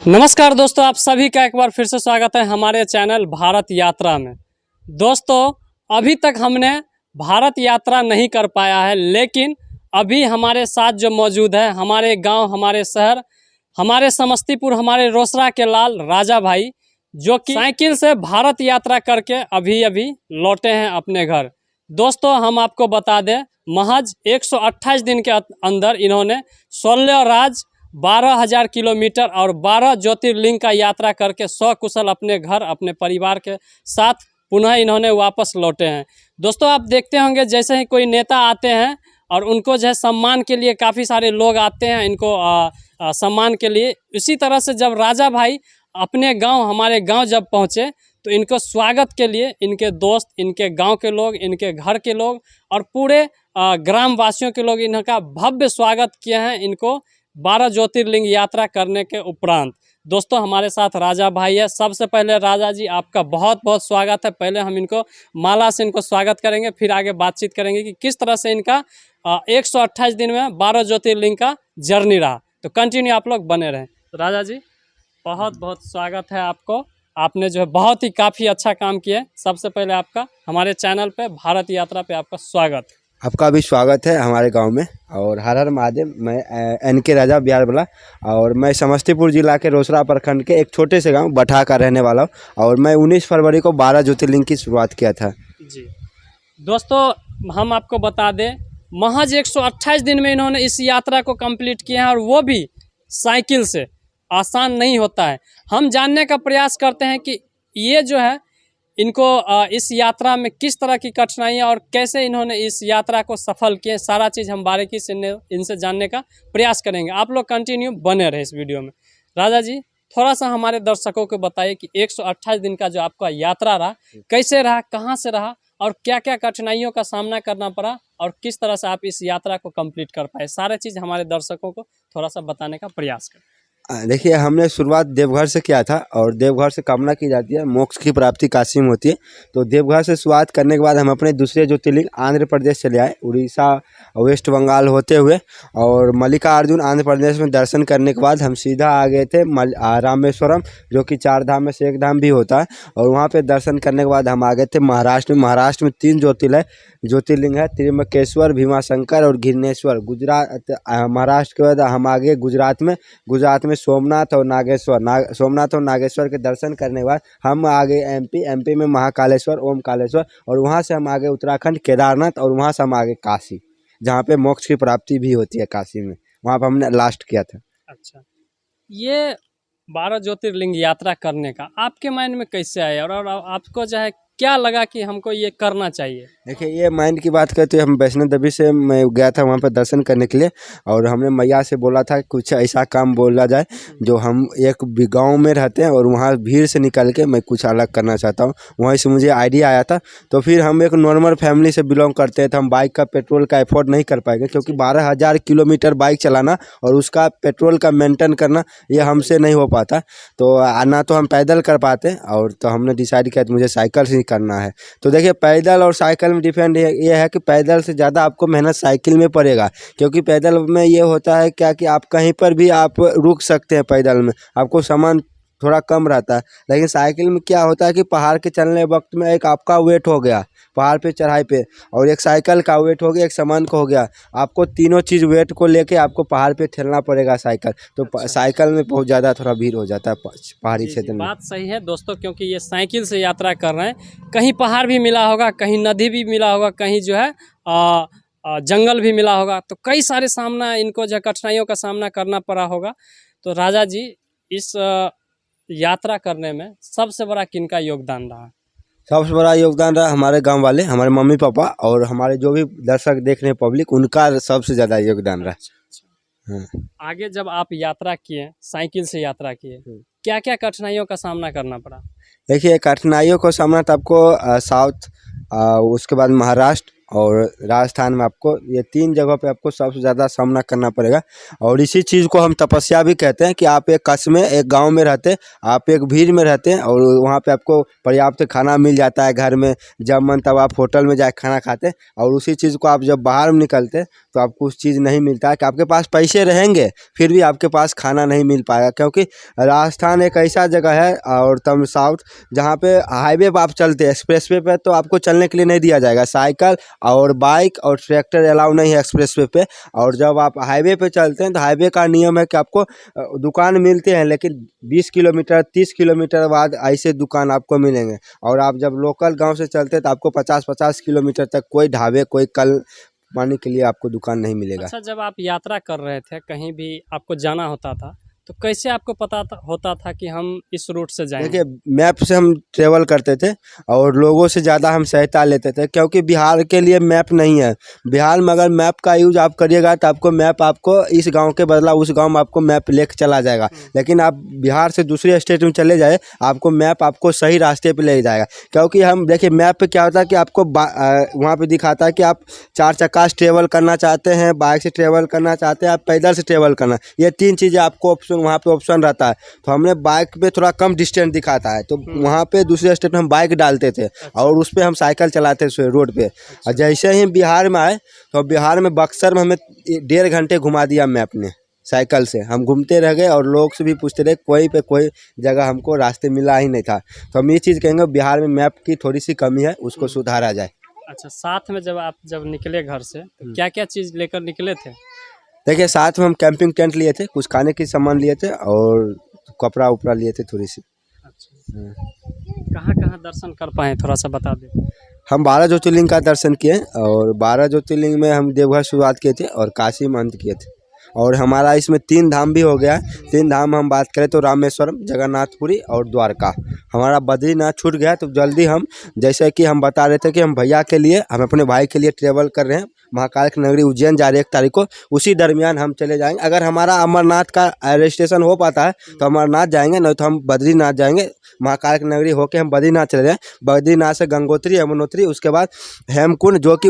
नमस्कार दोस्तों, आप सभी का एक बार फिर से स्वागत है हमारे चैनल भारत यात्रा में। दोस्तों, अभी तक हमने भारत यात्रा नहीं कर पाया है, लेकिन अभी हमारे साथ जो मौजूद है, हमारे गांव, हमारे शहर, हमारे समस्तीपुर, हमारे रोसड़ा के लाल राजा भाई, जो कि साइकिल से भारत यात्रा करके अभी लौटे हैं अपने घर। दोस्तों, हम आपको बता दें, महज 128 दिन के अंदर इन्होंने 16 राज्य, 12,000 किलोमीटर और 12 ज्योतिर्लिंग का यात्रा करके सकुशल अपने घर, अपने परिवार के साथ पुनः इन्होंने वापस लौटे हैं। दोस्तों, आप देखते होंगे जैसे ही कोई नेता आते हैं और उनको जो है सम्मान के लिए काफ़ी सारे लोग आते हैं इनको सम्मान के लिए। इसी तरह से जब राजा भाई अपने गांव, हमारे गांव जब पहुंचे तो इनको स्वागत के लिए इनके दोस्त, इनके गांव के लोग, इनके घर के लोग और पूरे ग्राम वासियों के लोग इनका भव्य स्वागत किए हैं, इनको 12 ज्योतिर्लिंग यात्रा करने के उपरांत। दोस्तों, हमारे साथ राजा भाई है। सबसे पहले राजा जी, आपका बहुत बहुत स्वागत है। पहले हम इनको माला से इनको स्वागत करेंगे, फिर आगे बातचीत करेंगे कि किस तरह से इनका 128 दिन में 12 ज्योतिर्लिंग का जर्नी रहा। तो कंटिन्यू आप लोग बने रहें। तो राजा जी, बहुत बहुत स्वागत है आपको। आपने जो है बहुत ही काफ़ी अच्छा काम किया है। सबसे पहले आपका हमारे चैनल पे, भारत यात्रा पे आपका स्वागत। आपका भी स्वागत है हमारे गांव में। और हर हर महादेव। मैं NK राजा बिहारवाला और मैं समस्तीपुर जिला के रोसड़ा प्रखंड के एक छोटे से गांव बठा का रहने वाला हूं। और मैं 19 फरवरी को 12 ज्योतिर्लिंग की शुरुआत किया था। जी दोस्तों, हम आपको बता दें, महज 128 दिन में इन्होंने इस यात्रा को कंप्लीट किया है, और वो भी साइकिल से। आसान नहीं होता है। हम जानने का प्रयास करते हैं कि ये जो है इनको इस यात्रा में किस तरह की कठिनाइयाँ और कैसे इन्होंने इस यात्रा को सफल किए, सारा चीज़ हम बारीकी से इनसे जानने का प्रयास करेंगे। आप लोग कंटिन्यू बने रहे इस वीडियो में। राजा जी, थोड़ा सा हमारे दर्शकों को बताइए कि 128 दिन का जो आपका यात्रा रहा, कैसे रहा, कहाँ से रहा और क्या क्या कठिनाइयों का सामना करना पड़ा और किस तरह से आप इस यात्रा को कंप्लीट कर पाए। सारे चीज़ हमारे दर्शकों को थोड़ा सा बताने का प्रयास करें। देखिए, हमने शुरुआत देवघर से किया था और देवघर से कामना की जाती है, मोक्ष की प्राप्ति काशी में होती है। तो देवघर से शुरुआत करने के बाद हम अपने दूसरे ज्योतिर्लिंग आंध्र प्रदेश चले आए, उड़ीसा, वेस्ट बंगाल होते हुए। और मल्लिकार्जुन आंध्र प्रदेश में दर्शन करने के बाद हम सीधा आ गए थे रामेश्वरम, जो कि 4 धाम में से एक धाम भी होता है। और वहाँ पे दर्शन करने के बाद हम आ गए थे महाराष्ट्र में। महाराष्ट्र में 3 ज्योतिर्लिंग है, त्र्यंबकेश्वर, भीमाशंकर और घृष्णेश्वर। गुजरात, महाराष्ट्र के बाद हम आ गए गुजरात में सोमनाथ और नागेश्वर। सोमनाथ और नागेश्वर के दर्शन करने के बाद हम आ गए MP में महाकालेश्वर, ओमकालेश्वर। और वहाँ से हम आ गए उत्तराखंड केदारनाथ। और वहाँ से हम आ गए काशी, जहाँ पे मोक्ष की प्राप्ति भी होती है काशी में। वहाँ पर हमने लास्ट किया था। अच्छा, ये 12 ज्योतिर्लिंग यात्रा करने का आपके माइंड में कैसे आया और आपको जो है क्या लगा कि हमको ये करना चाहिए? देखिए, ये माइंड की बात करते हम वैष्णो देवी से मैं गया था वहाँ पर दर्शन करने के लिए। और हमने मैया से बोला था कुछ ऐसा काम बोला जाए जो हम एक गांव में रहते हैं और वहाँ भीड़ से निकल के मैं कुछ अलग करना चाहता हूँ। वहीं से मुझे आइडिया आया था। तो फिर हम एक नॉर्मल फैमिली से बिलोंग करते हैं, तो हम बाइक का पेट्रोल का एफोर्ड नहीं कर पाएंगे, क्योंकि 12,000 किलोमीटर बाइक चलाना और उसका पेट्रोल का मेंटेन करना ये हमसे नहीं हो पाता। तो ना तो हम पैदल कर पाते। और तो हमने डिसाइड किया मुझे साइकिल से ही करना है। तो देखिए, पैदल और साइकिल में डिफरेंट ये है कि पैदल से ज़्यादा आपको मेहनत साइकिल में पड़ेगा, क्योंकि पैदल में ये होता है क्या कि आप कहीं पर भी आप रुक सकते हैं। पैदल में आपको सामान थोड़ा कम रहता है, लेकिन साइकिल में क्या होता है कि पहाड़ के चलने वक्त में एक आपका वेट हो गया पहाड़ पे चढ़ाई पे, और एक साइकिल का वेट हो गया, एक सामान का हो गया। आपको तीनों चीज़ वेट को लेके आपको पहाड़ पे ठेलना पड़ेगा साइकिल। तो साइकिल में बहुत ज़्यादा थोड़ा भीड़ हो जाता है पहाड़ी क्षेत्र में। बात सही है दोस्तों, क्योंकि ये साइकिल से यात्रा कर रहे हैं। कहीं पहाड़ भी मिला होगा, कहीं नदी भी मिला होगा, कहीं जो है जंगल भी मिला होगा। तो कई सारे सामना इनको जो कठिनाइयों का सामना करना पड़ा होगा। तो राजा जी, इस यात्रा करने में सबसे बड़ा किनका योगदान रहा? सबसे बड़ा योगदान रहा हमारे गांव वाले, हमारे मम्मी पापा और हमारे जो भी दर्शक देख रहे हैं पब्लिक, उनका सबसे ज़्यादा योगदान रहा। हाँ। आगे जब आप यात्रा किए, साइकिल से यात्रा किए, क्या क्या कठिनाइयों का सामना करना पड़ा? देखिए, कठिनाइयों को सामना तो आपको साउथ, उसके बाद महाराष्ट्र, और राजस्थान में आपको ये 3 जगह पे आपको सबसे ज़्यादा सामना करना पड़ेगा। और इसी चीज़ को हम तपस्या भी कहते हैं कि आप एक कस्बे में, एक गांव में रहते हैं, आप एक भीड़ में रहते हैं और वहाँ पे आपको पर्याप्त खाना मिल जाता है घर में, जब मन तब आप होटल में जाके खाना खाते हैं। और उसी चीज़ को आप जब बाहर में निकलते हैं तो आपको उस चीज़ नहीं मिलता है कि आपके पास पैसे रहेंगे फिर भी आपके पास खाना नहीं मिल पाएगा, क्योंकि राजस्थान एक ऐसा जगह है और तम साउथ जहाँ पे हाईवे पर आप चलते हैं, एक्सप्रेसवे पे तो आपको चलने के लिए नहीं दिया जाएगा। साइकिल और बाइक और ट्रैक्टर अलाउ नहीं है एक्सप्रेसवे पे। और जब आप हाईवे पे चलते हैं तो हाईवे का नियम है कि आपको दुकान मिलते हैं, लेकिन 20 किलोमीटर 30 किलोमीटर बाद ऐसे दुकान आपको मिलेंगे। और आप जब लोकल गांव से चलते हैं तो आपको 50-50 किलोमीटर तक कोई ढाबे, कोई कल पानी के लिए आपको दुकान नहीं मिलेगा। अच्छा, जब आप यात्रा कर रहे थे, कहीं भी आपको जाना होता था, तो कैसे आपको पता होता था कि हम इस रूट से जाएंगे? देखिए, मैप से हम ट्रेवल करते थे और लोगों से ज़्यादा हम सहायता लेते थे, क्योंकि बिहार के लिए मैप नहीं है। बिहार में अगर मैप का यूज आप करिएगा तो आपको मैप, आपको इस गांव के बदला उस गांव में आपको मैप लेके चला जाएगा। लेकिन आप बिहार से दूसरे स्टेट में चले जाए, आपको मैप आपको सही रास्ते पे ले जाएगा। क्योंकि हम देखिए, मैप पे क्या होता है कि आपको वहाँ पे दिखाता है कि आप 4 चक्का से ट्रेवल करना चाहते हैं, बाइक से ट्रेवल करना चाहते हैं, आप पैदल से ट्रेवल करना, ये 3 चीज़ें आपको ऑप्शन, वहाँ पे ऑप्शन रहता है। तो हमने बाइक पे थोड़ा कम डिस्टेंस दिखाता है, तो वहाँ पे दूसरे स्टेट में हम बाइक डालते थे और उस पे हम साइकिल चलाते थे रोड पे। और जैसे ही बिहार में आए तो बिहार में बक्सर में हमें 1.5 घंटे घुमा दिया मैप ने साइकिल से। हम घूमते रह गए और लोग से भी पूछते रहे, कोई पे कोई जगह हमको रास्ते मिला ही नहीं था। तो हम ये चीज़ कहेंगे, बिहार में मैप की थोड़ी सी कमी है, उसको सुधारा जाए। अच्छा, साथ में जब निकले घर से तो क्या क्या चीज़ लेकर निकले थे? देखिए, साथ में हम कैंपिंग टेंट लिए थे, कुछ खाने की सामान लिए थे और कपड़ा उपड़ा लिए थे थोड़ी सी। अच्छा, कहाँ कहाँ दर्शन कर पाए, थोड़ा सा बता दें। हम 12 ज्योतिर्लिंग का दर्शन किए और 12 ज्योतिर्लिंग में हम देवघर शुरुआत किए थे और काशी में अंत किए थे। और हमारा इसमें 3 धाम भी हो गया। 3 धाम हम बात करें तो रामेश्वरम, जगन्नाथपुरी और द्वारका। हमारा बद्रीनाथ छूट गया, तो जल्दी हम, जैसे कि हम बता रहे थे कि हम भैया के लिए, हम अपने भाई के लिए ट्रेवल कर रहे हैं। महाकाल की नगरी उज्जैन जा रहे 1 तारीख को, उसी दरमियान हम चले जाएंगे। अगर हमारा अमरनाथ का रजिस्ट्रेशन हो पाता है तो अमरनाथ जाएंगे, नहीं तो हम बद्रीनाथ जाएंगे। महाकाल की नगरी होके हम बद्रीनाथ चले जाएँ। बद्रीनाथ से गंगोत्री, यमुनोत्री, उसके बाद हेमकुंड, जो कि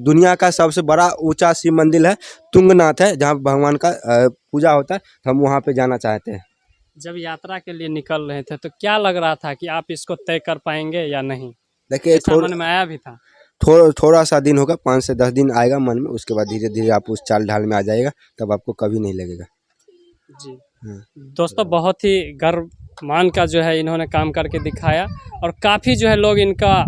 दुनिया का सबसे बड़ा ऊंचा शिव मंदिर है, तुंगनाथ है, जहाँ भगवान का पूजा होता है। हम वहाँ पे जाना चाहते हैं। जब यात्रा के लिए निकल रहे थे तो क्या लग रहा था कि आप इसको तय कर पाएंगे या नहीं? देखिए, मन में आया भी था? थोड़ा सा दिन होगा, 5 से 10 दिन आएगा मन में, उसके बाद धीरे धीरे आप उस चाल ढाल में आ जाएगा, तब आपको कभी नहीं लगेगा। जी दोस्तों, बहुत ही गर्व मान का जो है इन्होंने काम करके दिखाया। और काफ़ी जो है लोग इनका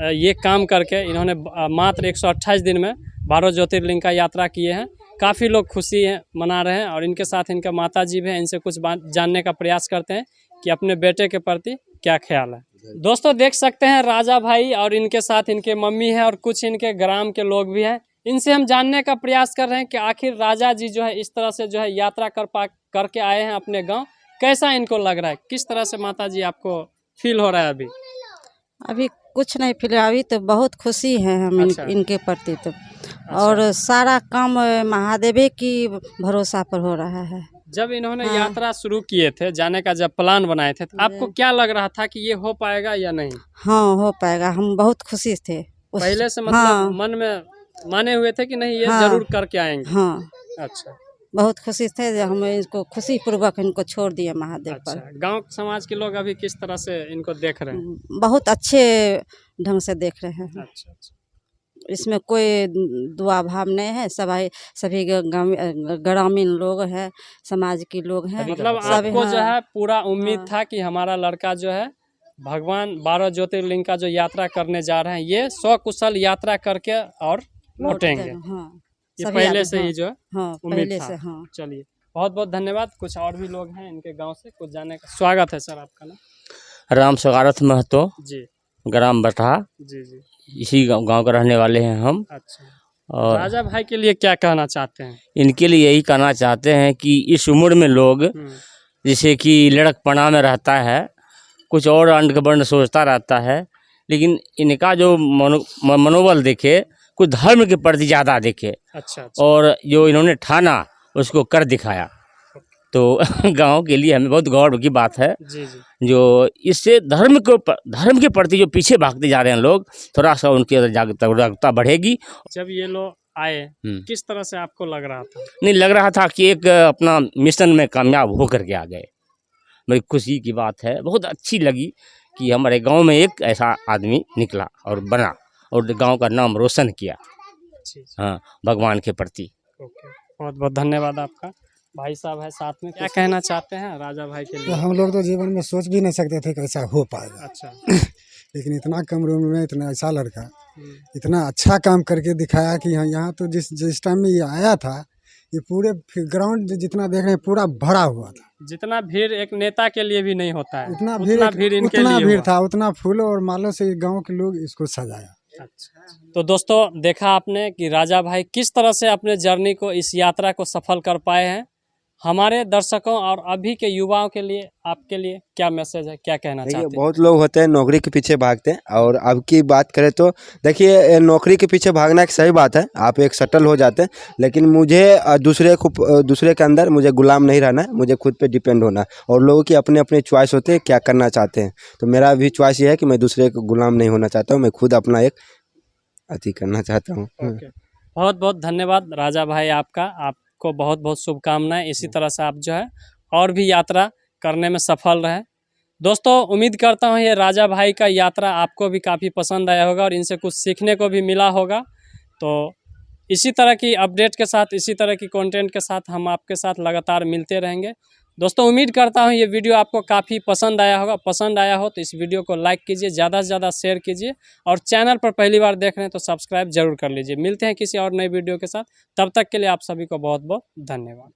ये काम करके इन्होंने मात्र 128 दिन में 12 ज्योतिर्लिंग का यात्रा किए हैं। काफ़ी लोग खुशी हैं, मना रहे हैं। और इनके साथ इनका माता जी भी हैं, इनसे कुछ बात जानने का प्रयास करते हैं कि अपने बेटे के प्रति क्या ख्याल है। दोस्तों, देख सकते हैं राजा भाई और इनके साथ इनके मम्मी हैं और कुछ इनके ग्राम के लोग भी हैं। इनसे हम जानने का प्रयास कर रहे हैं कि आखिर राजा जी जो है इस तरह से जो है यात्रा करके आए हैं अपने गांव, कैसा इनको लग रहा है, किस तरह से माता जी आपको फील हो रहा है अभी? अभी कुछ नहीं फील, अभी तो बहुत खुशी है हम। अच्छा। इनके प्रति तो और सारा काम महादेव की भरोसा पर हो रहा है। जब इन्होंने यात्रा शुरू किए थे, जाने का जब प्लान बनाए थे, तो आपको क्या लग रहा था कि ये हो पाएगा या नहीं? हाँ, हो पाएगा। हम बहुत खुशी थे पहले से, मतलब मन में माने हुए थे कि नहीं ये जरूर करके आएंगे? हाँ, अच्छा, बहुत खुशी थे जब हम इसको खुशी पूर्वक इनको छोड़ दिए महादेव पर। गांव समाज के लोग अभी किस तरह से इनको देख रहे हैं? बहुत अच्छे ढंग से देख रहे हैं। अच्छा, इसमें कोई दुआ भाव नहीं है। सभी ग्रामीण लोग हैं, समाज के लोग हैं। मतलब आपको जो है पूरा उम्मीद था कि हमारा लड़का जो है भगवान 12 ज्योतिर्लिंग का जो यात्रा करने जा रहे हैं, ये सकुशल यात्रा करके और लौटेंगे। ये पहले से ही जो है उम्मीद था। चलिए, बहुत बहुत धन्यवाद। कुछ और भी लोग हैं इनके गांव से, कुछ जानने का। स्वागत है सर, आपका नाम? राम सगारथ महतो जी, ग्राम बटहा। जी जी, इसी गांव के रहने वाले हैं हम। अच्छा, और राजा भाई के लिए क्या कहना चाहते हैं? इनके लिए यही कहना चाहते हैं कि इस उम्र में लोग जैसे कि लड़कपना में रहता है, कुछ और अंडकबंड सोचता रहता है, लेकिन इनका जो मनोबल देखे, कुछ धर्म के प्रति ज़्यादा देखे। अच्छा, और जो इन्होंने ठाना उसको कर दिखाया। तो गांव के लिए हमें बहुत गौरव की बात है। जी जी। जो इससे धर्म के प्रति जो पीछे भागते जा रहे हैं लोग, थोड़ा सा उनकी अंदर जागरूकता बढ़ेगी। जब ये लोग आए हम्म। किस तरह से आपको लग रहा था? नहीं, लग रहा था कि एक अपना मिशन में कामयाब होकर के आ गए। बड़ी खुशी की बात है, बहुत अच्छी लगी कि हमारे गांव में एक ऐसा आदमी निकला और बना और गांव का नाम रोशन किया। जी जी। हाँ, भगवान के प्रति। ओके, बहुत बहुत धन्यवाद आपका। भाई साहब है साथ में, क्या कहना चाहते हैं राजा भाई के तो लिए? हम लोग तो जीवन में सोच भी नहीं सकते थे कि ऐसा हो पाएगा। अच्छा। लेकिन इतना कम उम्र में इतना ऐसा लड़का हम्म। इतना अच्छा काम करके दिखाया कि हाँ, यहाँ तो जिस टाइम में ये आया था, ये पूरे ग्राउंड जितना देख रहे हैं पूरा भरा हुआ था। जितना भीड़ एक नेता के लिए भी नहीं होता है, इतना उतना भीड़ इनके उतना लिए भीड़ हुआ। था, उतना फूलों और मालों से गांव के लोग इसको सजाया। अच्छा। तो दोस्तों देखा आपने कि राजा भाई किस तरह से अपने जर्नी को, इस यात्रा को सफल कर पाए हैं। हमारे दर्शकों और अभी के युवाओं के लिए, आपके लिए क्या मैसेज है, क्या कहना देखिए, चाहते हैं? बहुत लोग होते हैं नौकरी के पीछे भागते हैं, और अब की बात करें तो देखिए, नौकरी के पीछे भागना एक सही बात है, आप एक सेटल हो जाते हैं। लेकिन मुझे दूसरे के अंदर मुझे गुलाम नहीं रहना है, मुझे खुद पे डिपेंड होना है। और लोगों की अपने अपने चॉइस होते हैं क्या करना चाहते हैं। तो मेरा भी चॉइस ये है कि मैं दूसरे को गुलाम नहीं होना चाहता हूँ, मैं खुद अपना एक अति करना चाहता हूँ। ओके, बहुत बहुत धन्यवाद राजा भाई आपका। आपको बहुत बहुत शुभकामनाएं। इसी तरह से आप जो है और भी यात्रा करने में सफल रहे। दोस्तों उम्मीद करता हूँ ये राजा भाई का यात्रा आपको भी काफ़ी पसंद आया होगा और इनसे कुछ सीखने को भी मिला होगा। तो इसी तरह की अपडेट के साथ, इसी तरह की कंटेंट के साथ हम आपके साथ लगातार मिलते रहेंगे। दोस्तों उम्मीद करता हूँ ये वीडियो आपको काफ़ी पसंद आया होगा। पसंद आया हो तो इस वीडियो को लाइक कीजिए, ज़्यादा से ज़्यादा शेयर कीजिए, और चैनल पर पहली बार देख रहे हैं तो सब्सक्राइब जरूर कर लीजिए। मिलते हैं किसी और नए वीडियो के साथ, तब तक के लिए आप सभी को बहुत बहुत धन्यवाद।